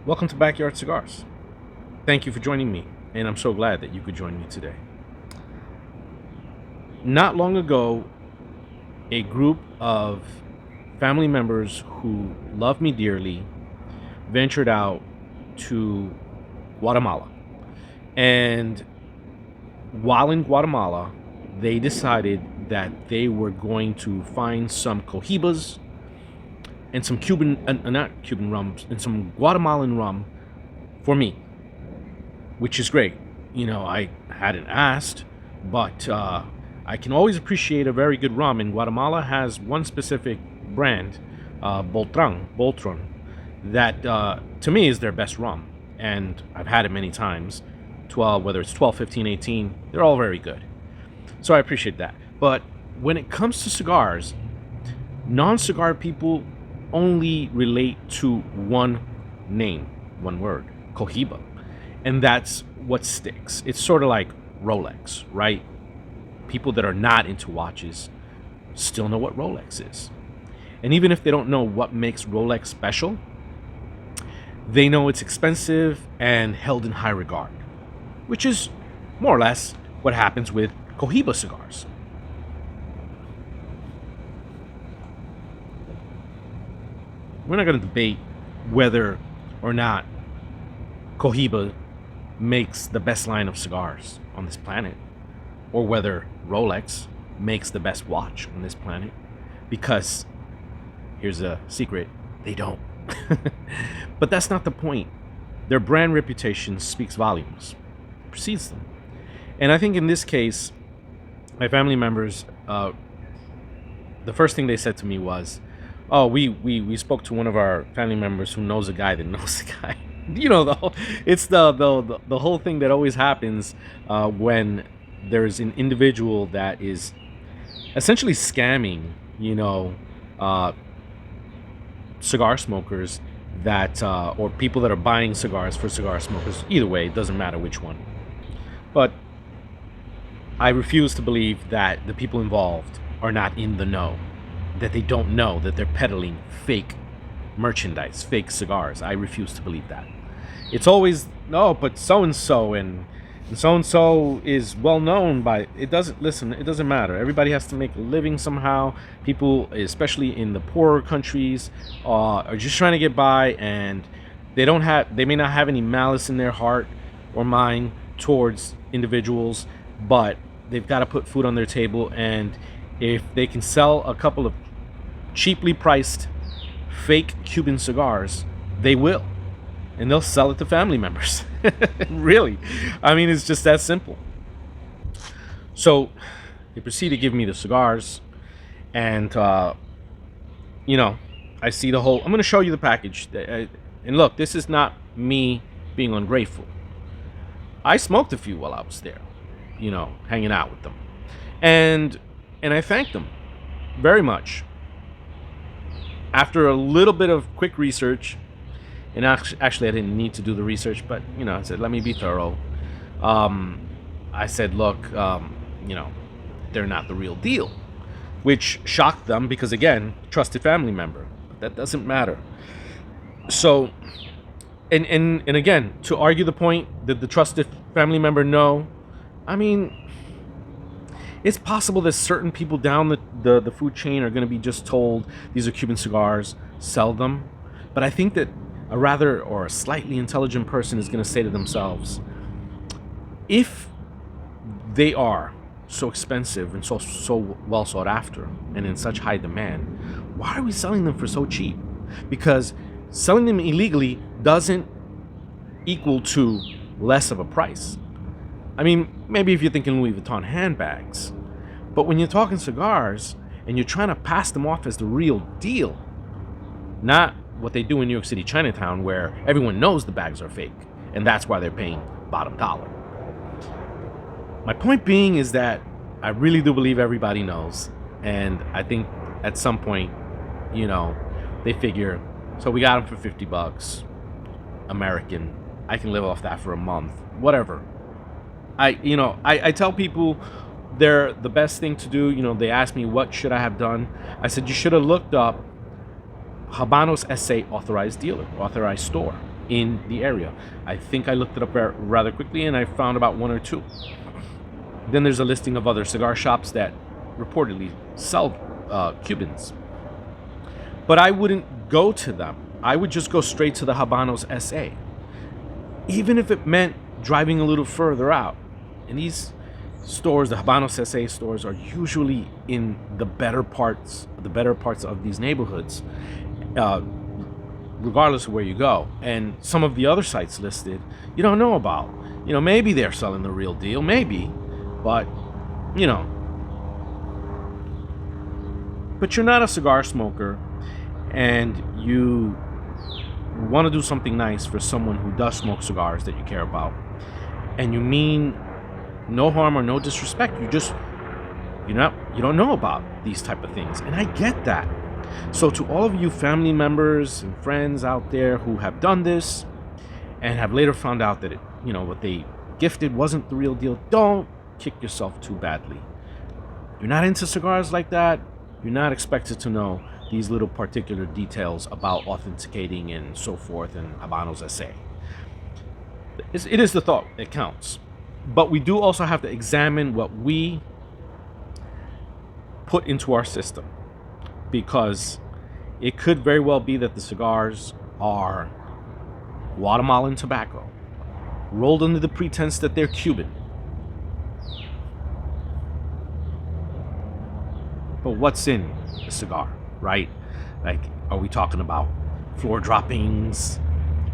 Welcome to Backyard Cigars. Thank you for joining me, and I'm so glad that you could join me today. Not long ago, a group of family members who love me dearly ventured out to Guatemala. And while in Guatemala, they decided that they were going to find some Cohibas and some not Cuban rums, and some Guatemalan rum for me, which is great. I hadn't asked, but I can always appreciate a very good rum, and Guatemala has one specific brand, Boltron, that to me is their best rum, and I've had it many times. 12, whether it's 12, 15, 18, they're all very good. So I appreciate that. But when it comes to cigars, non-cigar people only relate to one name, one word, Cohiba. And that's what sticks. It's sort of like Rolex, right? People that are not into watches still know what Rolex is. And even if they don't know what makes Rolex special, they know it's expensive and held in high regard, which is more or less what happens with Cohiba cigars. We're not going to debate whether or not Cohiba makes the best line of cigars on this planet, or whether Rolex makes the best watch on this planet, because here's a secret: they don't. But that's not the point. Their brand reputation speaks volumes, precedes them. And I think in this case, my family members, the first thing they said to me was, "Oh, we spoke to one of our family members who knows a guy that knows a guy." It's the whole thing that always happens when there's an individual that is essentially scamming, cigar smokers that or people that are buying cigars for cigar smokers. Either way, it doesn't matter which one. But I refuse to believe that the people involved are not in the know, that they don't know that they're peddling fake merchandise, fake cigars. I refuse to believe that. It's always, no, but so-and-so and so-and-so is well known by, it doesn't matter. Everybody has to make a living somehow. People, especially in the poorer countries, are just trying to get by, and they may not have any malice in their heart or mind towards individuals, but they've got to put food on their table, and if they can sell a couple of cheaply priced fake Cuban cigars, they will. And they'll sell it to family members. Really. I mean, it's just that simple. So they proceed to give me the cigars, and I see the whole, I'm going to show you the package. And look, this is not me being ungrateful. I smoked a few while I was there, hanging out with them. And I thanked them very much. After a little bit of quick research, and actually I didn't need to do the research, but, I said, let me be thorough. I said, look, they're not the real deal, which shocked them because, again, trusted family member. But that doesn't matter. So, and again, to argue the point that the trusted family member know, I mean, it's possible that certain people down the food chain are going to be just told these are Cuban cigars, sell them. But I think that a slightly intelligent person is going to say to themselves, if they are so expensive and so well sought after and in such high demand, why are we selling them for so cheap? Because selling them illegally doesn't equal to less of a price. I mean, maybe if you're thinking Louis Vuitton handbags, but when you're talking cigars and you're trying to pass them off as the real deal, not what they do in New York City Chinatown, where everyone knows the bags are fake, and that's why they're paying bottom dollar. My point being is that I really do believe everybody knows, and I think at some point, they figure, so we got them for $50, American. I can live off that for a month, whatever. I tell people they're the best thing to do. They ask me, what should I have done? I said, you should have looked up Habanos SA authorized dealer, authorized store. in the area. I think I looked it up rather quickly and I found about one or two. Then there's a listing of other cigar shops that reportedly sell Cubans. But I wouldn't go to them. I would just go straight to the Habanos SA. Even if it meant driving a little further out. And these stores, the Habanos SA stores, are usually in the better parts of these neighborhoods, regardless of where you go. And some of the other sites listed, you don't know about. Maybe they're selling the real deal, maybe, but but you're not a cigar smoker, and you want to do something nice for someone who does smoke cigars that you care about, and you mean no harm or no disrespect. You don't know about these type of things, and I get that. So to all of you family members and friends out there who have done this and have later found out that what they gifted wasn't the real deal, don't kick yourself too badly. You're not into cigars like that. You're not expected to know these little particular details about authenticating and so forth and Habanos SA. It is the thought that counts. But we do also have to examine what we put into our system, because it could very well be that the cigars are Guatemalan tobacco, rolled under the pretense that they're Cuban. But what's in a cigar, right? Like, are we talking about floor droppings,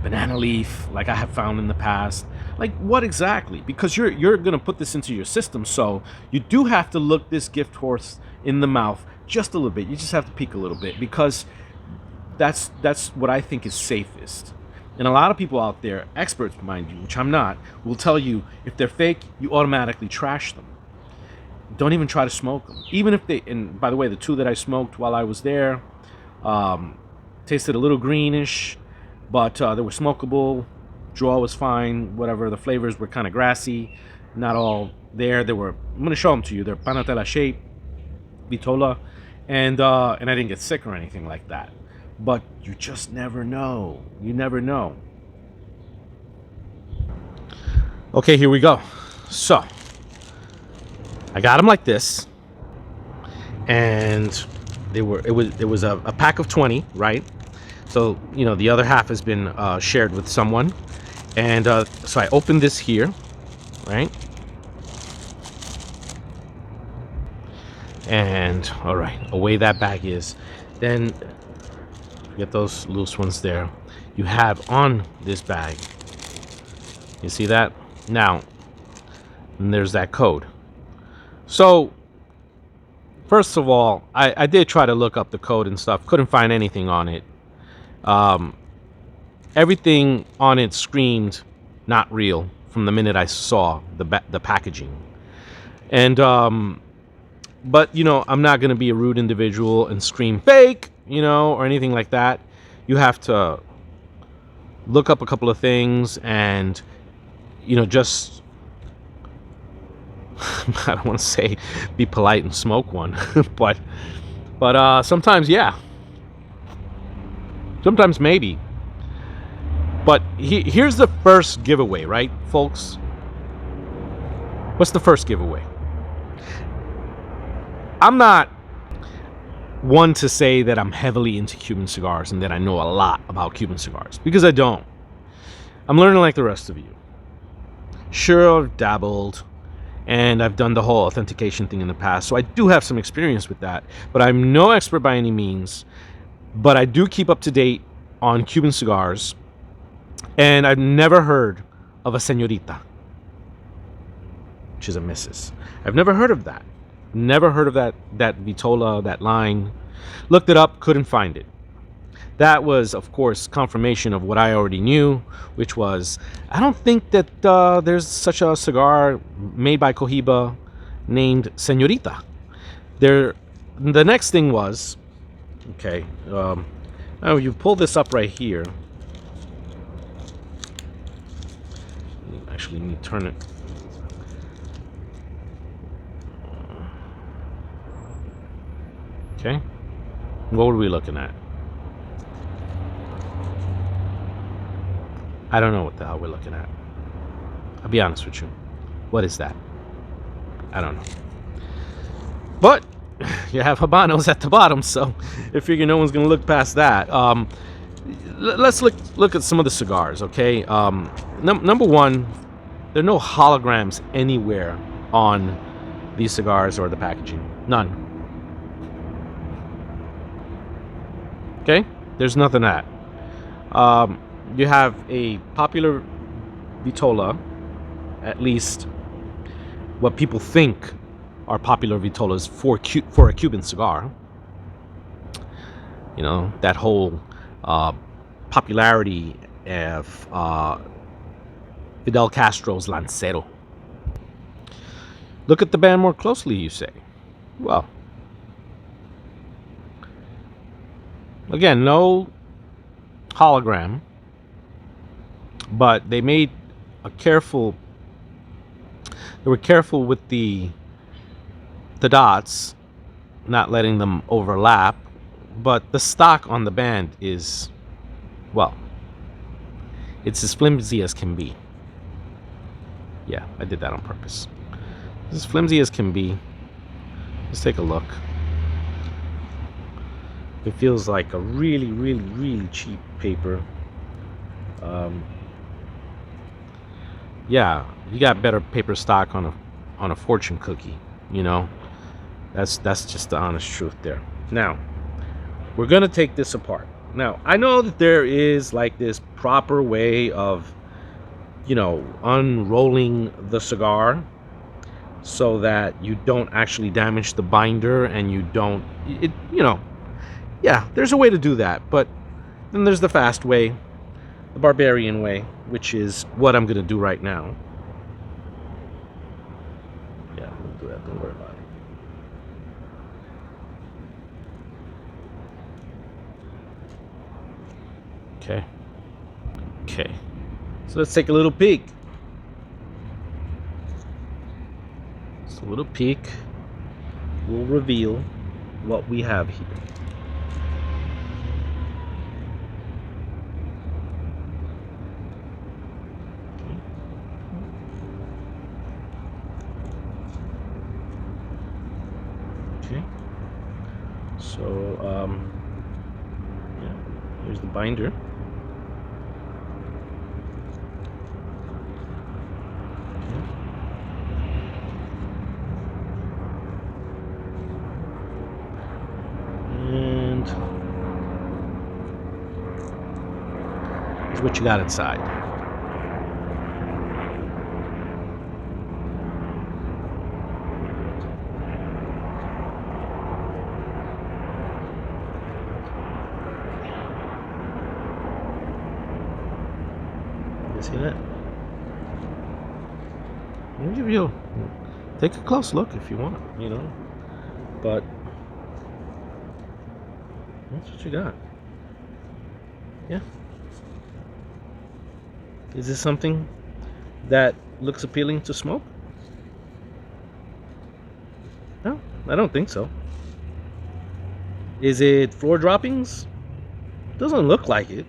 banana leaf, like I have found in the past? Like, what exactly? Because you're gonna put this into your system, so you do have to look this gift horse in the mouth just a little bit. You just have to peek a little bit, because that's what I think is safest. And a lot of people out there, experts mind you, which I'm not, will tell you if they're fake, you automatically trash them. Don't even try to smoke them. Even if they, and by the way, the two that I smoked while I was there tasted a little greenish, but they were smokable. Draw was fine, whatever. The flavors were kind of grassy, not all there. I'm going to show them to you. They're panatella shape, vitola, and I didn't get sick or anything like that. But you just never know. You never know. Okay, here we go. So I got them like this, and it was a pack of 20, right? So the other half has been shared with someone, and so I opened this here, right? And all right, away that bag is. Then get those loose ones there. You have on this bag. You see that? Now, and there's that code. So, first of all, I did try to look up the code and stuff. Couldn't find anything on it. Everything on it screamed not real from the minute I saw the packaging. And but I'm not gonna be a rude individual and scream fake, or anything like that. You have to look up a couple of things and just I don't want to say be polite and smoke one, but sometimes, yeah. Sometimes maybe. But here's the first giveaway, right, folks? What's the first giveaway? I'm not one to say that I'm heavily into Cuban cigars and that I know a lot about Cuban cigars, because I don't. I'm learning like the rest of you. Sure, I've dabbled, and I've done the whole authentication thing in the past, so I do have some experience with that, but I'm no expert by any means. But I do keep up to date on Cuban cigars, and I've never heard of a Senorita, which is a Mrs. I've never heard of that. Never heard of that vitola, that line. Looked it up, couldn't find it. That was, of course, confirmation of what I already knew, which was, I don't think that there's such a cigar made by Cohiba named Senorita. The next thing was, okay, now you pull this up right here. Actually, need to turn it. Okay, what were we looking at? I don't know what the hell we're looking at. I'll be honest with you. What is that? I don't know. But you have Habanos at the bottom, so I figure no one's gonna look past that. Let's look at some of the cigars, okay? Number one, there are no holograms anywhere on these cigars or the packaging. None. Okay? There's nothing at. You have a popular Vitola, at least what people think are popular Vitolas for a Cuban cigar. You know, that whole popularity of Fidel Castro's Lancero. Look at the band more closely, you say. Well, again, no hologram, but they were careful with the dots, not letting them overlap, but the stock on the band is, well, it's as flimsy as can be. Yeah, I did that on purpose. It's as flimsy as can be. Let's take a look. It feels like a really, really, really cheap paper. Yeah, you got better paper stock on a fortune cookie. You know, that's just the honest truth there. Now, we're gonna take this apart. Now, I know that there is like this proper way of, you know, unrolling the cigar so that you don't actually damage the binder and you don't, you know, yeah, there's a way to do that. But then there's the fast way, the barbarian way, which is what I'm gonna do right now. Yeah, we'll do that. Don't worry about it. Okay. Okay. So let's take a little peek. Just a little peek will reveal what we have here. Okay. So, yeah, here's the binder. And here's what you got inside. You see that? I'll give you take a close look if you want, you know. But that's what you got. Yeah. Is this something that looks appealing to smoke? No, I don't think so. Is it floor droppings? Doesn't look like it.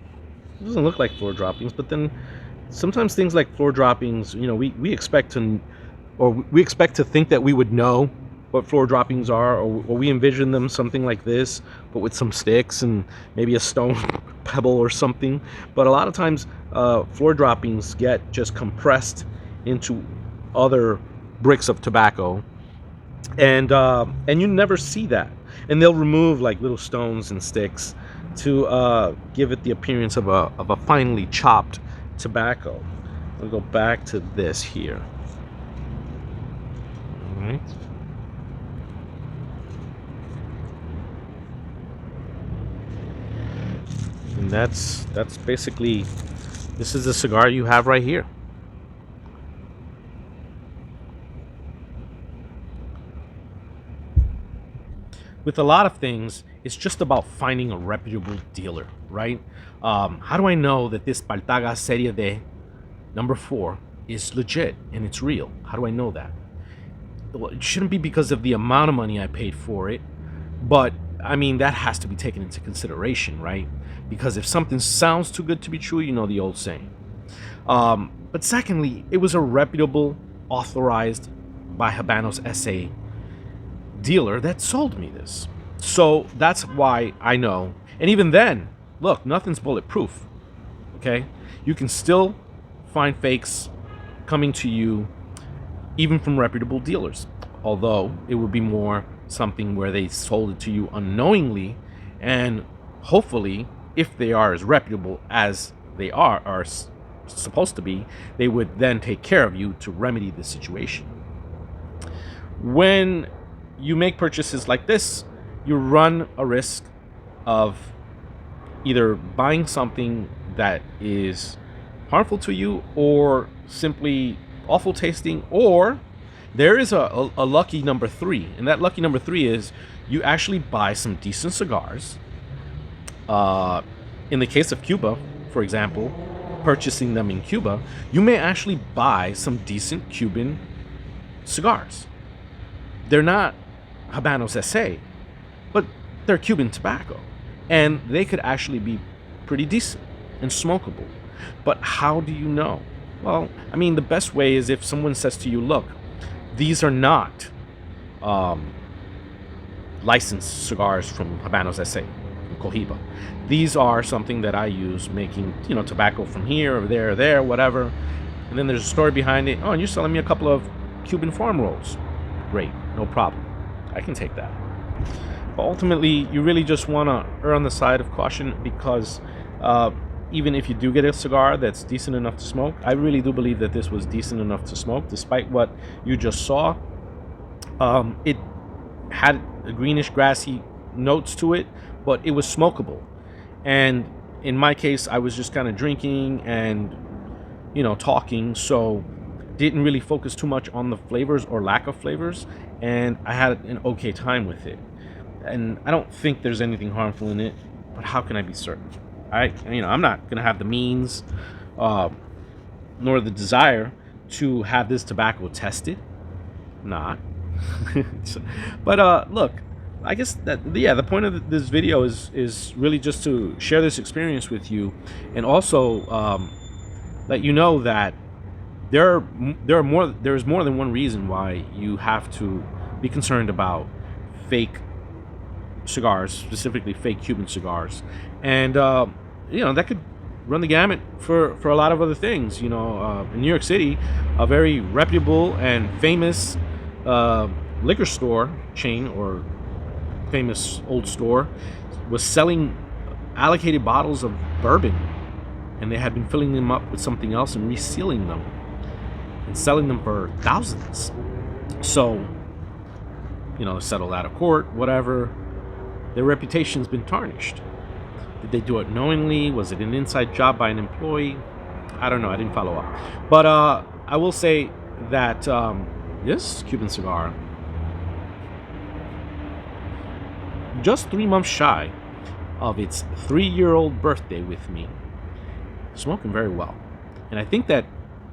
It doesn't look like floor droppings, but then sometimes things like floor droppings, you know, we expect to think that we would know what floor droppings are, or we envision them something like this, but with some sticks and maybe a stone pebble or something. But a lot of times floor droppings get just compressed into other bricks of tobacco, and you never see that. And they'll remove like little stones and sticks to give it the appearance of a finely chopped tobacco. We'll go back to this here. All right. And that's basically, this is the cigar you have right here. With a lot of things, it's just about finding a reputable dealer, right? How do I know that this Paltaga Serie D number 4 is legit and it's real? How do I know that? Well, it shouldn't be because of the amount of money I paid for it, but I mean, that has to be taken into consideration, right? Because if something sounds too good to be true, you know the old saying. But secondly, it was a reputable, authorized by Habanos SA dealer that sold me this. So that's why I know. And even then, look, nothing's bulletproof. Okay? You can still find fakes coming to you even from reputable dealers. Although it would be more something where they sold it to you unknowingly, and hopefully, if they are as reputable as they are supposed to be, they would then take care of you to remedy the situation. When you make purchases like this, you run a risk of either buying something that is harmful to you or simply awful tasting, or there is a lucky number three. And that lucky number three is you actually buy some decent cigars. In the case of Cuba, for example, purchasing them in Cuba, you may actually buy some decent Cuban cigars. They're not Habanos SA, but they're Cuban tobacco. And they could actually be pretty decent and smokable. But how do you know? Well, I mean, the best way is if someone says to you, look, these are not licensed cigars from Habanos SA, from Cohiba. These are something that I use making, tobacco from here or there, whatever. And then there's a story behind it. Oh, and you're selling me a couple of Cuban farm rolls. Great, no problem. I can take that. But ultimately, you really just want to err on the side of caution, because even if you do get a cigar that's decent enough to smoke, I really do believe that this was decent enough to smoke, despite what you just saw. It had a greenish, grassy notes to it, but it was smokable. And in my case, I was just kind of drinking and, talking, so didn't really focus too much on the flavors or lack of flavors, and I had an okay time with it. And I don't think there's anything harmful in it, but how can I be certain? I'm not gonna have the means, nor the desire to have this tobacco tested. Not. But look, I guess the point of this video is really just to share this experience with you, and also let you know that there's more than one reason why you have to be concerned about fake cigars, specifically fake Cuban cigars. And that could run the gamut for a lot of other things. In New York City, a very reputable and famous liquor store chain, or famous old store, was selling allocated bottles of bourbon, and they had been filling them up with something else and resealing them and selling them for thousands. So, settled out of court, whatever. Their reputation's been tarnished. Did they do it knowingly? Was it an inside job by an employee? I don't know. I didn't follow up. But I will say that this Cuban cigar, just 3 months shy of its 3-year-old birthday with me, smoking very well. And I think that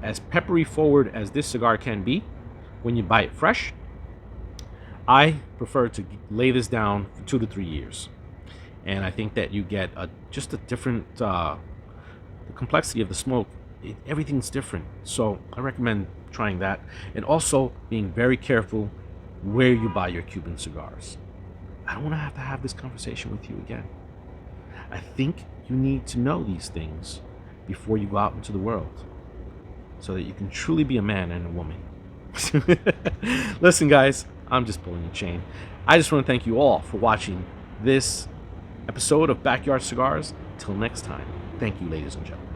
as peppery forward as this cigar can be when you buy it fresh, I prefer to lay this down for 2 to 3 years. And I think that you get just a different, the complexity of the smoke. Everything's different. So I recommend trying that. And also being very careful where you buy your Cuban cigars. I don't want to have this conversation with you again. I think you need to know these things before you go out into the world, so that you can truly be a man and a woman. Listen, guys, I'm just pulling a chain. I just want to thank you all for watching this episode of Backyard Cigars. Till next time, thank you, ladies and gentlemen.